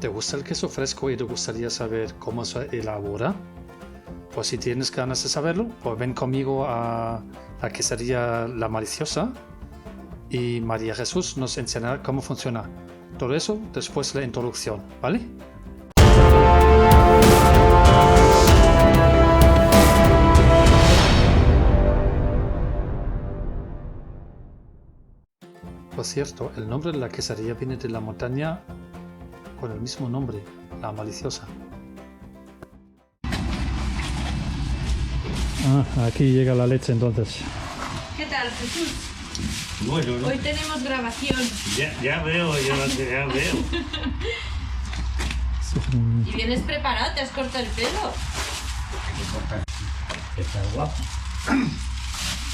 ¿Te gusta el queso fresco y te gustaría saber cómo se elabora? Pues si tienes ganas de saberlo, pues ven conmigo a la quesería La Maliciosa y María Jesús nos enseñará cómo funciona. Todo eso después de la introducción, ¿vale? Por cierto, el nombre de la quesería viene de la montaña con el mismo nombre, La Maliciosa. Aquí llega la leche entonces. ¿Qué tal, Jesús? Bueno, ¿no? Hoy tenemos grabación. Ya veo, ya veo. Y vienes preparado, te has cortado el pelo. Está guapo.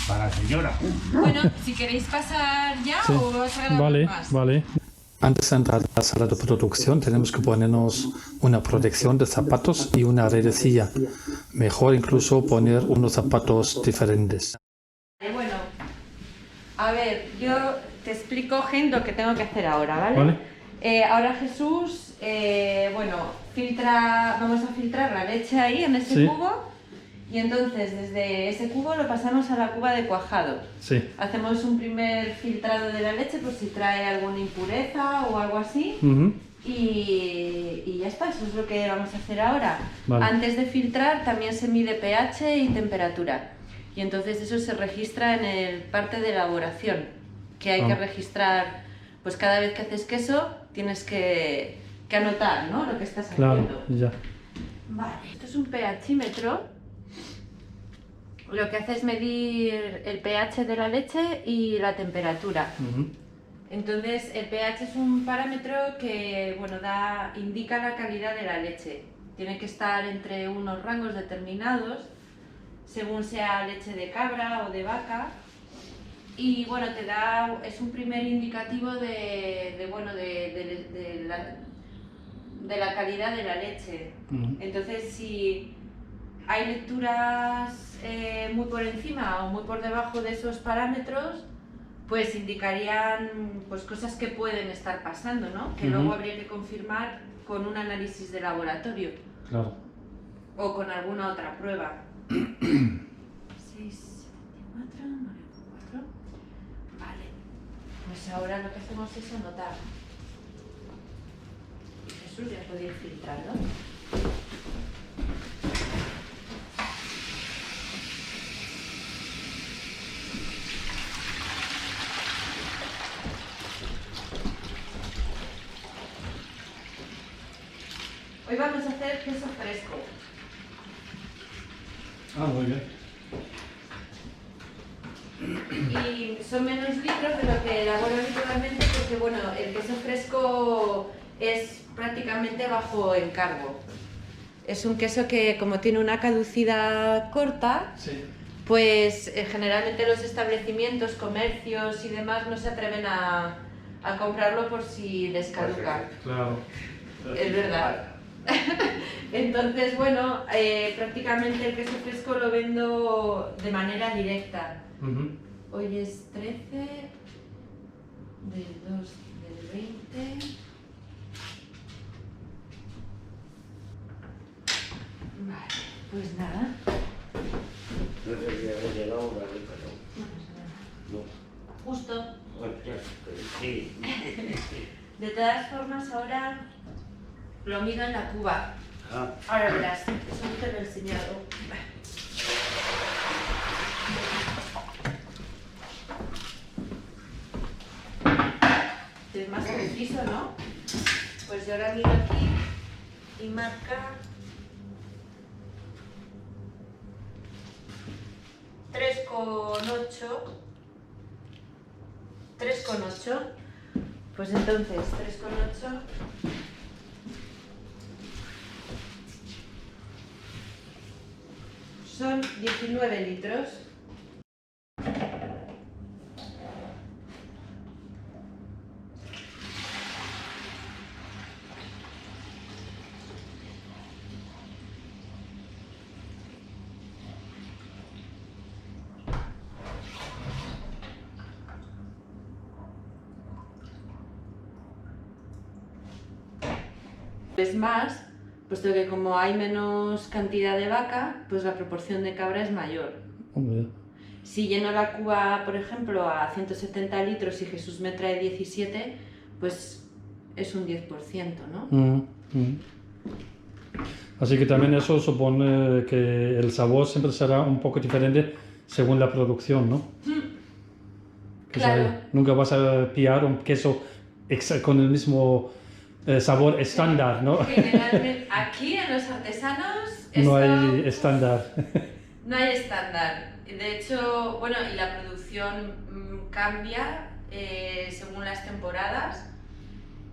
Para la señora. Bueno, si queréis pasar ya Sí. o vas a grabar más. Vale. Antes de entrar a la sala de producción tenemos que ponernos una protección de zapatos y una redecilla. Mejor incluso poner unos zapatos diferentes. Bueno, a ver, yo te explico, Gen, lo que tengo que hacer ahora, ¿vale? Ahora Jesús, vamos a filtrar la leche ahí en ese Sí. cubo y entonces desde ese cubo lo pasamos a la cuba de cuajado. Sí. Hacemos un primer filtrado de la leche por si trae alguna impureza o algo así. Y ya está, eso es lo que vamos a hacer ahora. Vale. Antes de filtrar también se mide pH y temperatura. Y entonces eso se registra en el parte de elaboración, que hay que registrar, pues cada vez que haces queso tienes que anotar, ¿no? Lo que estás haciendo. ya. Vale, esto es un pHímetro. Lo que hace es medir el pH de la leche y la temperatura. Entonces, el pH es un parámetro que, bueno, indica la calidad de la leche. Tiene que estar entre unos rangos determinados, según sea leche de cabra o de vaca. Y, bueno, es un primer indicativo de la calidad de la leche. Entonces, si hay lecturas muy por encima o muy por debajo de esos parámetros, pues indicarían pues cosas que pueden estar pasando, ¿no? Que luego habría que confirmar con un análisis de laboratorio. Claro. O con alguna otra prueba. 6,74, 9,4. Vale. Pues ahora lo que hacemos es anotar. Jesús ya puede ir filtrando. Hoy vamos a hacer queso fresco. Muy bien. Y son menos litros de lo que elaboro habitualmente porque, bueno, el queso fresco es prácticamente bajo encargo. Es un queso que, como tiene una caducidad corta, Sí. pues generalmente los establecimientos, comercios y demás no se atreven a comprarlo por si les caduca. Claro. Es verdad. Entonces, bueno, prácticamente el queso fresco lo vendo de manera directa. Hoy es 13 del 2 del 20. Vale, pues nada. No debería haber llegado una rica, ¿no? Justo. Sí. De todas formas, ahora lo mido en la cuba. Ah, Ahora verás, eso no te lo he enseñado. Es más preciso, ¿no? Pues yo ahora miro aquí y marca 3,8. 3,8. Pues entonces 3,8. Son 19 litros. Es más, puesto que como hay menos cantidad de vaca, pues la proporción de cabra es mayor. Hombre. Si lleno la cuba, por ejemplo, a 170 litros y Jesús me trae 17, pues es un 10%, ¿no? Así que también eso supone que el sabor siempre será un poco diferente según la producción, ¿no? Claro. Nunca vas a pillar un queso con el mismo sabor estándar, ¿no? Generalmente, aquí en los artesanos No hay estándar. No hay estándar. De hecho, bueno, y la producción cambia según las temporadas,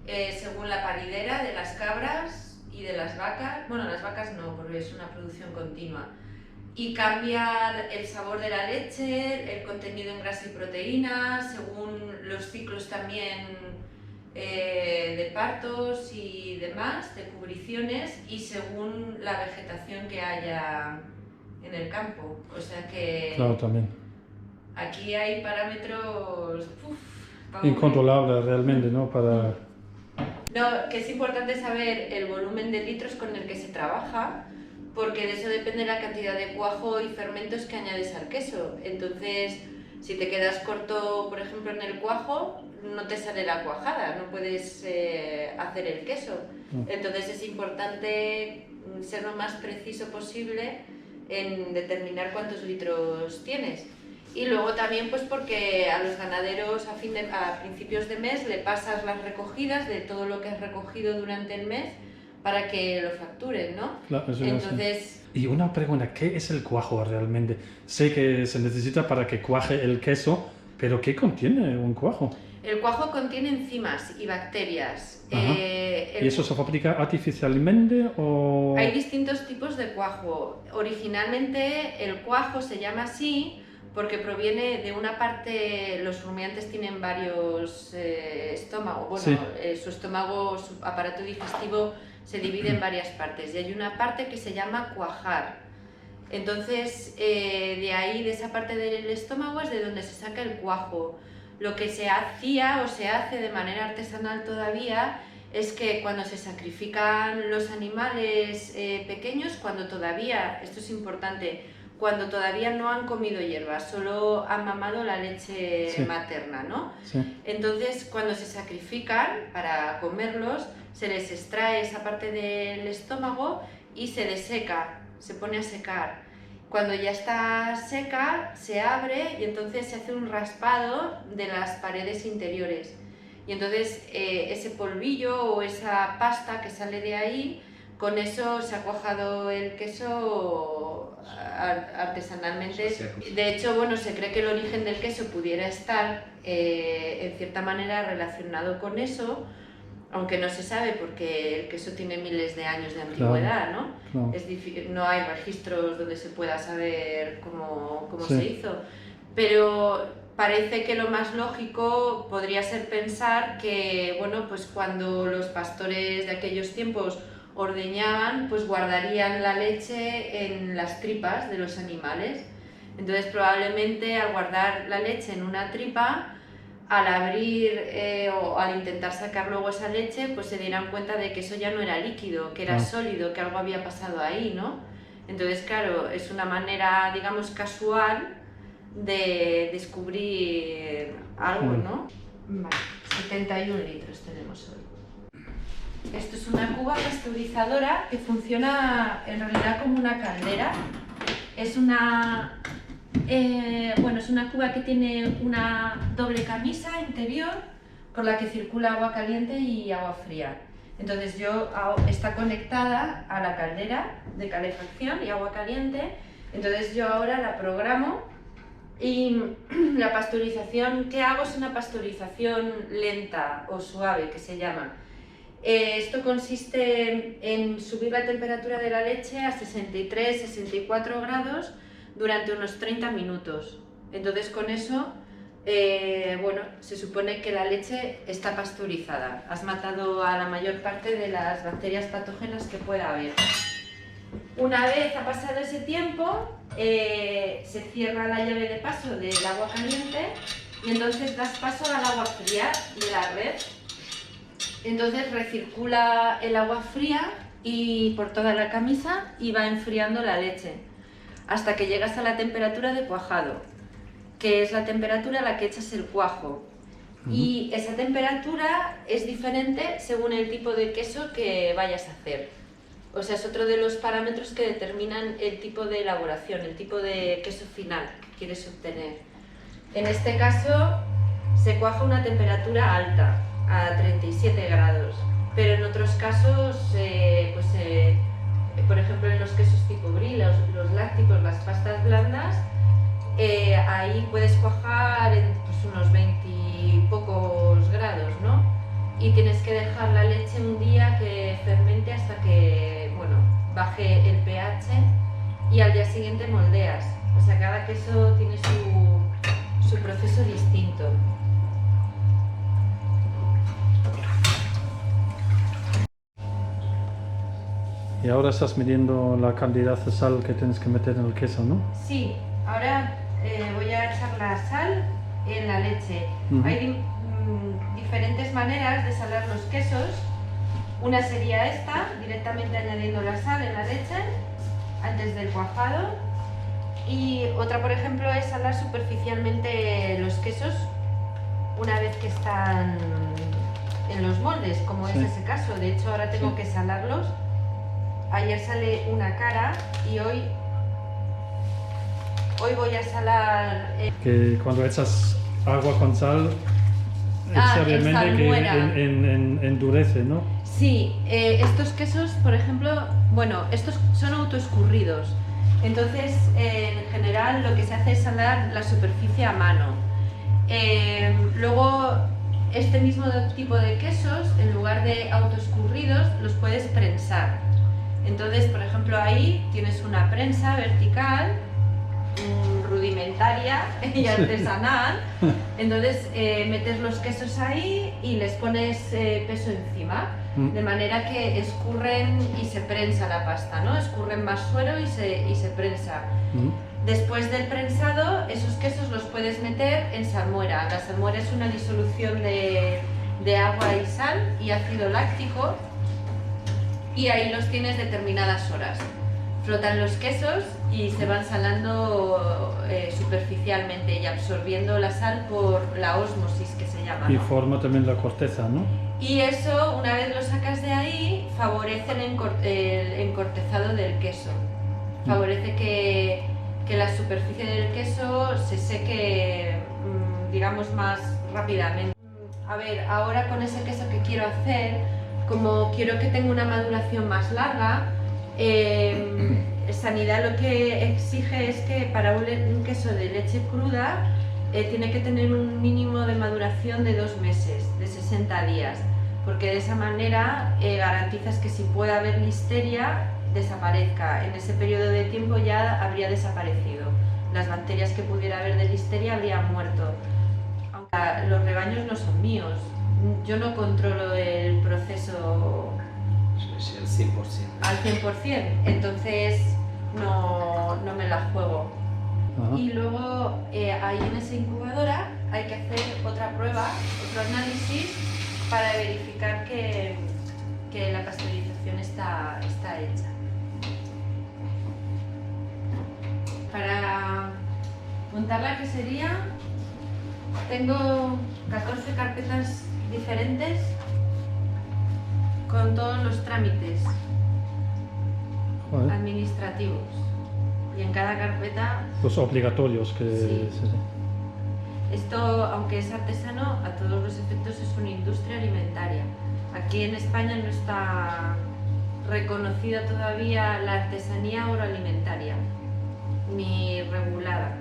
según la paridera de las cabras y de las vacas. Bueno, las vacas no, porque es una producción continua. Y cambia el sabor de la leche, el contenido en grasa y proteínas, según los ciclos también de partos y demás, de cubriciones, y según la vegetación que haya en el campo. O sea que Claro, también. aquí hay parámetros Incontrolables realmente, ¿no? No, que es importante saber el volumen de litros con el que se trabaja, porque de eso depende la cantidad de cuajo y fermentos que añades al queso. Entonces, si te quedas corto, por ejemplo, en el cuajo, no te sale la cuajada, no puedes hacer el queso. Entonces es importante ser lo más preciso posible en determinar cuántos litros tienes. Y luego también pues porque a los ganaderos a principios de mes le pasas las recogidas de todo lo que has recogido durante el mes para que lo facturen, ¿no? Claro, eso Entonces... Y una pregunta, ¿qué es el cuajo realmente? Sé que se necesita para que cuaje el queso, pero ¿qué contiene un cuajo? El cuajo contiene enzimas y bacterias. ¿Y eso se fabrica artificialmente o...? Hay distintos tipos de cuajo. Originalmente el cuajo se llama así porque proviene de una parte, los rumiantes tienen varios estómagos, bueno, sí. Su estómago, su aparato digestivo se divide en varias partes y hay una parte que se llama cuajar. Entonces, de ahí, de esa parte del estómago es de donde se saca el cuajo. Lo que se hacía o se hace de manera artesanal todavía es que cuando se sacrifican los animales pequeños, cuando todavía, esto es importante, cuando todavía no han comido hierba, solo han mamado la leche materna, ¿no? Sí. Entonces, cuando se sacrifican para comerlos, se les extrae esa parte del estómago y se deseca, se pone a secar. Cuando ya está seca, se abre y entonces se hace un raspado de las paredes interiores. Y entonces ese polvillo o esa pasta que sale de ahí, con eso se ha cuajado el queso artesanalmente. De hecho, bueno, se cree que el origen del queso pudiera estar en cierta manera relacionado con eso, aunque no se sabe porque el queso tiene miles de años de antigüedad, ¿no? Claro. Es difícil, no hay registros donde se pueda saber cómo se hizo, pero parece que lo más lógico podría ser pensar que, bueno, pues cuando los pastores de aquellos tiempos ordeñaban, pues guardarían la leche en las tripas de los animales. Entonces probablemente al guardar la leche en una tripa, al abrir o al intentar sacar luego esa leche, pues se dieran cuenta de que eso ya no era líquido, que era sólido, que algo había pasado ahí, ¿no? Entonces, claro, es una manera, digamos, casual de descubrir algo, ¿no? Vale, 71 litros tenemos hoy. Esto es una cuba pasteurizadora que funciona en realidad como una caldera. Es una... bueno, es una cuba que tiene una doble camisa interior por la que circula agua caliente y agua fría. Entonces está conectada a la caldera de calefacción y agua caliente. Entonces yo ahora la programo y la pasteurización que hago es una pasteurización lenta o suave, que se llama. Esto consiste en subir la temperatura de la leche a 63-64 grados durante unos 30 minutos. Entonces con eso, bueno, se supone que la leche está pasteurizada. Has matado a la mayor parte de las bacterias patógenas que pueda haber. Una vez ha pasado ese tiempo, se cierra la llave de paso del agua caliente y entonces das paso al agua fría de la red. Entonces recircula el agua fría y por toda la camisa y va enfriando la leche hasta que llegas a la temperatura de cuajado, que es la temperatura a la que echas el cuajo. Y esa temperatura es diferente según el tipo de queso que vayas a hacer. O sea, es otro de los parámetros que determinan el tipo de elaboración, el tipo de queso final que quieres obtener. En este caso se cuaja a una temperatura alta, a 37 grados, pero en otros casos, por ejemplo en los quesos tipo brie, los lácticos, las pastas blandas, ahí puedes cuajar en unos 20 y pocos grados, ¿no? Y tienes que dejar la leche un día que fermente hasta que, bueno, baje el pH y al día siguiente moldeas. O sea, cada queso tiene su proceso distinto. Y ahora estás midiendo la cantidad de sal que tienes que meter en el queso, ¿no? Sí, ahora voy a echar la sal en la leche. Hay diferentes maneras de salar los quesos. Una sería esta, directamente añadiendo la sal en la leche antes del cuajado. Y otra, por ejemplo, es salar superficialmente los quesos una vez que están en los moldes, como es ese caso. De hecho, ahora tengo que salarlos. Ayer salé una cara y hoy voy a salar... Que cuando echas agua con sal, obviamente que endurece, ¿no? Sí, estos quesos, por ejemplo, bueno, estos son autoescurridos. Entonces, en general, lo que se hace es salar la superficie a mano. Luego, este mismo tipo de quesos, en lugar de autoescurridos, los puedes prensar. Entonces, por ejemplo, ahí tienes una prensa vertical, rudimentaria y artesanal. Entonces, metes los quesos ahí y les pones peso encima, de manera que escurren y se prensa la pasta, ¿no? Escurren más suero y se prensa. Después del prensado, esos quesos los puedes meter en salmuera. La salmuera es una disolución de agua y sal y ácido láctico, y ahí los tienes determinadas horas. Flotan los quesos y se van salando superficialmente y absorbiendo la sal por la ósmosis, que se llama, ¿no? Y forma también la corteza, ¿no? Y eso, una vez lo sacas de ahí, favorece el encortezado del queso. Favorece que la superficie del queso se seque, digamos, más rápidamente. A ver, ahora con ese queso que quiero hacer, como quiero que tenga una maduración más larga, Sanidad lo que exige es que para un queso de leche cruda tiene que tener un mínimo de maduración de 2 meses, de 60 días, porque de esa manera garantizas que si puede haber listeria, desaparezca. En ese periodo de tiempo ya habría desaparecido. Las bacterias que pudiera haber de listeria habrían muerto. Aunque los rebaños no son míos, yo no controlo el proceso al 100%. al 100%, entonces no me la juego. Ajá. Y luego ahí en esa incubadora hay que hacer otra prueba, otro análisis para verificar que la pasteurización está hecha. Para montar la quesería tengo 14 carpetas diferentes con todos los trámites administrativos, y en cada carpeta Los obligatorios que... Sí. Esto, aunque es artesano, a todos los efectos es una industria alimentaria. Aquí en España no está reconocida todavía la artesanía agroalimentaria, ni regulada.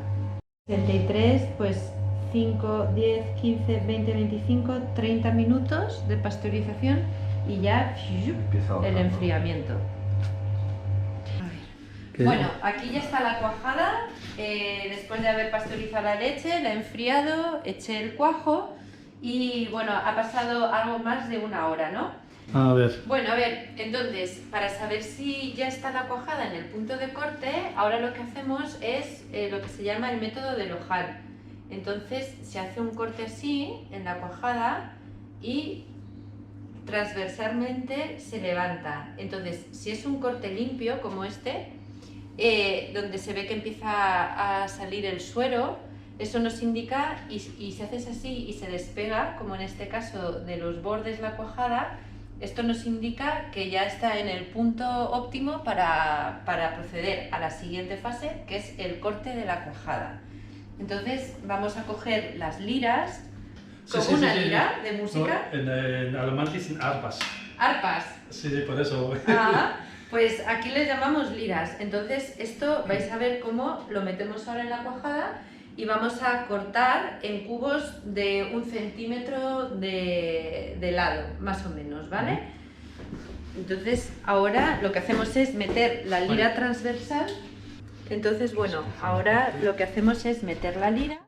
63, pues 5, 10, 15, 20, 25, 30 minutos de pasteurización y ya el enfriamiento. Bueno, aquí ya está la cuajada. Después de haber pasteurizado la leche, la he enfriado, eché el cuajo y bueno, ha pasado algo más de 1 hora, ¿no? A ver. Bueno, a ver, entonces, para saber si ya está la cuajada en el punto de corte, ahora lo que hacemos es lo que se llama el método del ojal. Entonces, se hace un corte así en la cuajada y transversalmente se levanta. Entonces, si es un corte limpio como este, donde se ve que empieza a salir el suero, eso nos indica, y si haces así y se despega, como en este caso de los bordes la cuajada, esto nos indica que ya está en el punto óptimo para proceder a la siguiente fase, que es el corte de la cuajada. Entonces vamos a coger las liras, como una lira de música. No, en alemán dicen arpas. Arpas. Sí, por eso. Ah, pues aquí les llamamos liras. Entonces esto vais a ver cómo lo metemos ahora en la cuajada y vamos a cortar en cubos de 1 centímetro de lado, más o menos, ¿vale? Entonces ahora lo que hacemos es meter la lira transversal. Entonces, bueno, ahora lo que hacemos es meter la lira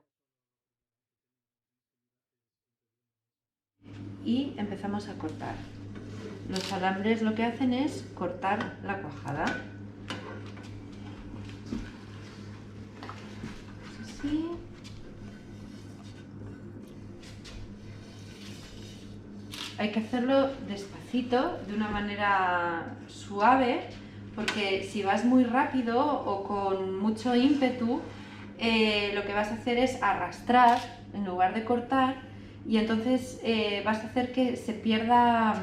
y empezamos a cortar. Los alambres lo que hacen es cortar la cuajada. Así. Hay que hacerlo despacito, de una manera suave, porque si vas muy rápido o con mucho ímpetu, lo que vas a hacer es arrastrar en lugar de cortar, y entonces vas a hacer que se pierda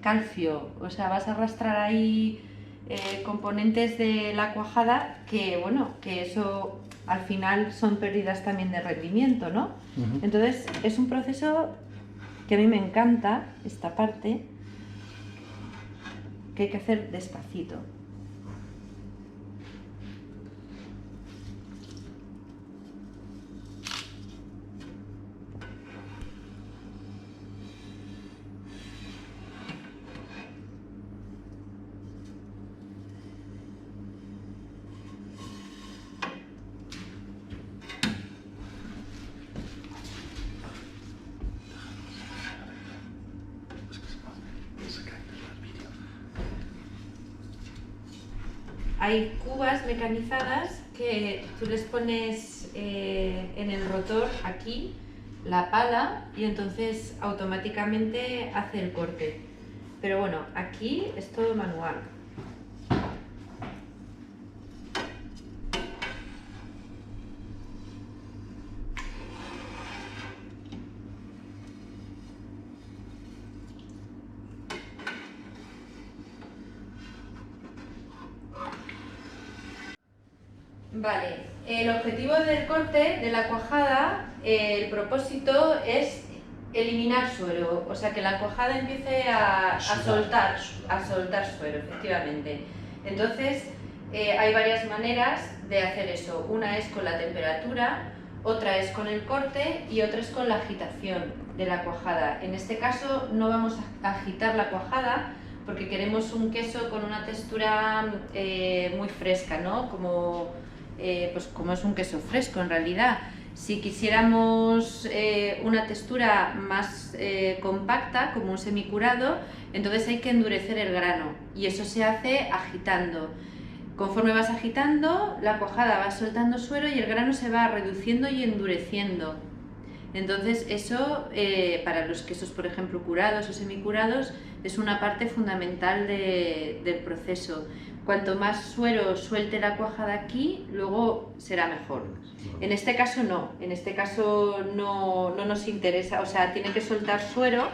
calcio, o sea, vas a arrastrar ahí componentes de la cuajada que, bueno, que eso al final son pérdidas también de rendimiento, ¿no? Entonces es un proceso que a mí me encanta, esta parte, que hay que hacer despacito. Hay cubas mecanizadas que tú les pones en el rotor aquí la pala y entonces automáticamente hace el corte. Pero bueno, aquí es todo manual. Vale, el objetivo del corte de la cuajada, el propósito es eliminar suero, o sea que la cuajada empiece a soltar suero, efectivamente. Entonces hay varias maneras de hacer eso. Una es con la temperatura, otra es con el corte y otra es con la agitación de la cuajada. En este caso no vamos a agitar la cuajada porque queremos un queso con una textura muy fresca, ¿no? Pues como es un queso fresco en realidad. Si quisiéramos una textura más compacta, como un semicurado, entonces hay que endurecer el grano y eso se hace agitando. Conforme vas agitando, la cuajada va soltando suero y el grano se va reduciendo y endureciendo. Entonces eso, para los quesos, por ejemplo, curados o semicurados, es una parte fundamental del proceso. Cuanto más suero suelte la cuajada aquí, luego será mejor. En este caso no, no nos interesa, o sea, tiene que soltar suero,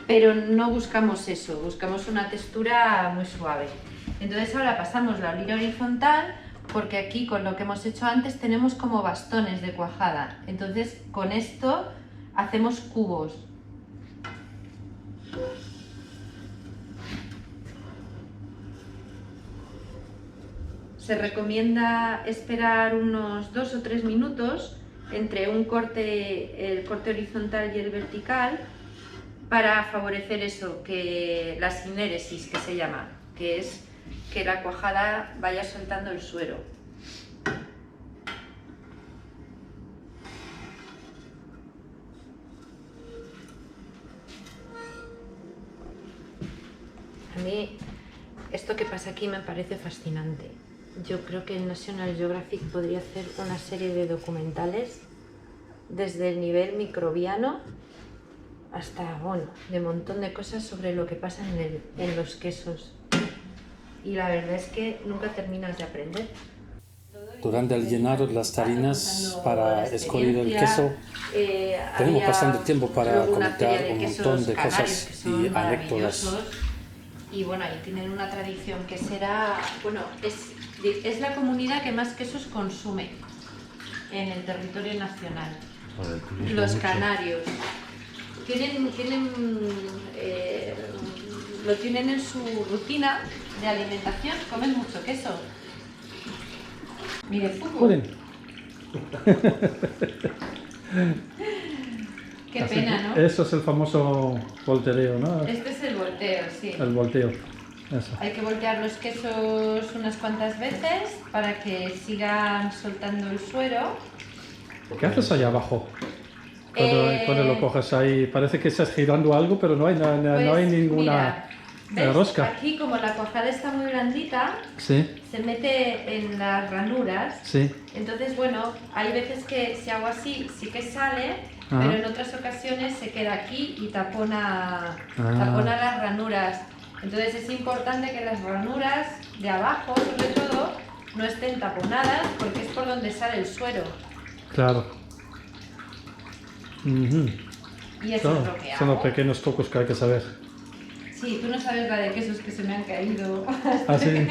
pero no buscamos eso, buscamos una textura muy suave. Entonces ahora pasamos la lira horizontal, porque aquí con lo que hemos hecho antes tenemos como bastones de cuajada. Entonces con esto hacemos cubos. Se recomienda esperar unos 2 o 3 minutos entre el corte horizontal y el vertical para favorecer eso, que la sinéresis que se llama, que es que la cuajada vaya soltando el suero. A mí esto que pasa aquí me parece fascinante. Yo creo que el National Geographic podría hacer una serie de documentales desde el nivel microbiano hasta, bueno, de montón de cosas sobre lo que pasa en los quesos. Y la verdad es que nunca terminas de aprender. Durante el llenado de las tarinas para escurrir el queso, tenemos bastante tiempo para comentar un montón de cosas y anécdotas. Y bueno, ahí tienen una tradición que será, bueno, es la comunidad que más quesos consume en el territorio nacional. Los canarios. Lo tienen en su rutina de alimentación, comen mucho queso. Mire, fútbol. Qué pena, ¿no? Eso es el famoso voltereo, ¿no? Este es el volteo, sí. El volteo, eso. Hay que voltear los quesos unas cuantas veces para que sigan soltando el suero. ¿Qué haces allá abajo? Cuando lo coges ahí, parece que estás girando algo, pero no hay, no hay ninguna rosca. Aquí, como la cuajada está muy blandita, sí. Se mete en las ranuras. Sí. Entonces, bueno, hay veces que si hago así, sí que sale, pero en otras ocasiones se queda aquí y tapona las ranuras. Entonces es importante que las ranuras de abajo, sobre todo, no estén taponadas porque es por donde sale el suero. Claro. Y eso es lo que hago. Son los pequeños trucos que hay que saber. Sí, tú no sabes la de quesos que se me han caído. ¿Ah, sí?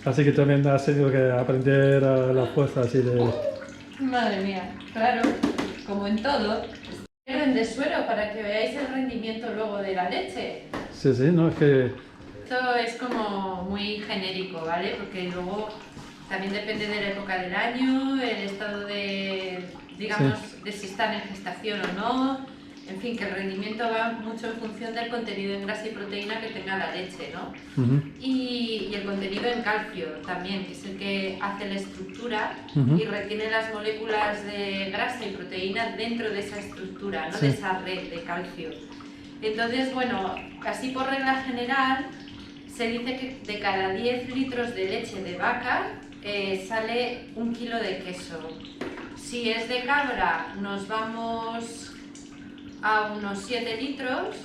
Así que también has tenido que aprender a la fuerza así de... Madre mía, claro, como en todo. Pierden de suero para que veáis el rendimiento luego de la leche. Sí, sí, no, es que... Esto es como muy genérico, ¿vale? Porque luego también depende de la época del año, el estado de, digamos, de si están en gestación o no. En fin, que el rendimiento va mucho en función del contenido en grasa y proteína que tenga la leche, ¿no? Y el contenido en calcio también, que es el que hace la estructura y retiene las moléculas de grasa y proteína dentro de esa estructura, ¿no? De esa red de calcio. Entonces, bueno, casi por regla general, se dice que de cada 10 litros de leche de vaca sale 1 kilo de queso. Si es de cabra, nos vamos a unos 7 litros,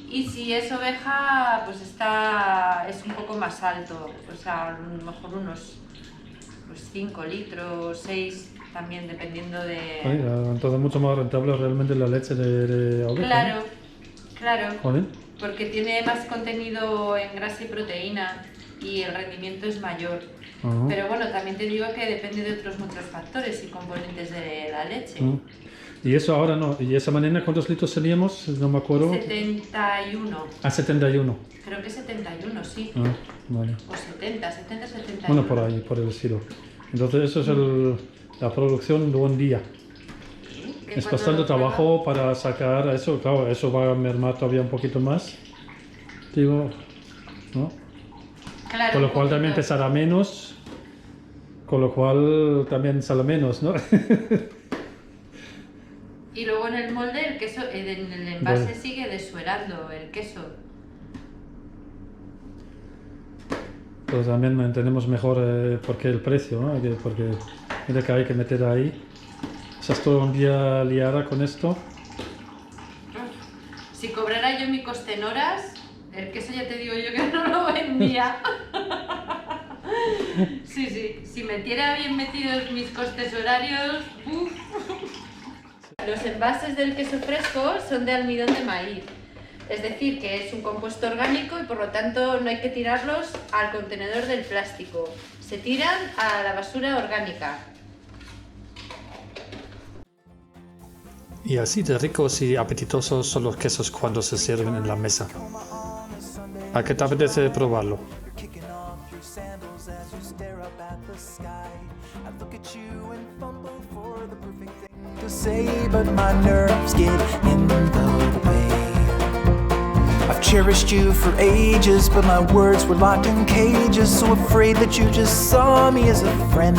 y si es oveja, pues es un poco más alto, pues a lo mejor unos 5 litros, 6, también dependiendo de... Entonces es mucho más rentable realmente la leche de oveja. Claro, ¿no? claro, ¿Joder? porque tiene más contenido en grasa y proteína y el rendimiento es mayor. Pero bueno, también te digo que depende de otros muchos factores y componentes de la leche. Y eso ahora no, y esa mañana ¿cuántos litros teníamos? No me acuerdo. 71. Ah, 71. Creo que 71, sí. Vale. O 70, 71. Bueno, por ahí, por el estilo. Entonces eso es la producción de un día. Es bastante trabajo para sacar eso, claro, eso va a mermar todavía un poquito más. Digo, ¿no? Claro, con lo cual también pesará menos, con lo cual también sale menos, ¿no? Y luego en el molde, el queso, en el envase sigue desuerando el queso. Pues también entendemos mejor por qué el precio, ¿no? Porque mira que hay que meter ahí. Estás todo un día liada con esto. Si cobrara yo mi coste en horas, el queso ya te digo yo que no lo vendía. Sí, si metiera bien metidos mis costes horarios... Los envases del queso fresco son de almidón de maíz, es decir, que es un compuesto orgánico y por lo tanto no hay que tirarlos al contenedor del plástico, se tiran a la basura orgánica. Y así de ricos y apetitosos son los quesos cuando se sirven en la mesa. ¿A qué te apetece probarlo? To say, but my nerves get in the way. I've cherished you for ages, but my words were locked in cages, so afraid that you just saw me as a friend.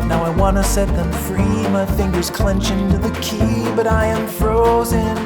Now I wanna set them free, my fingers clench into the key, but I am frozen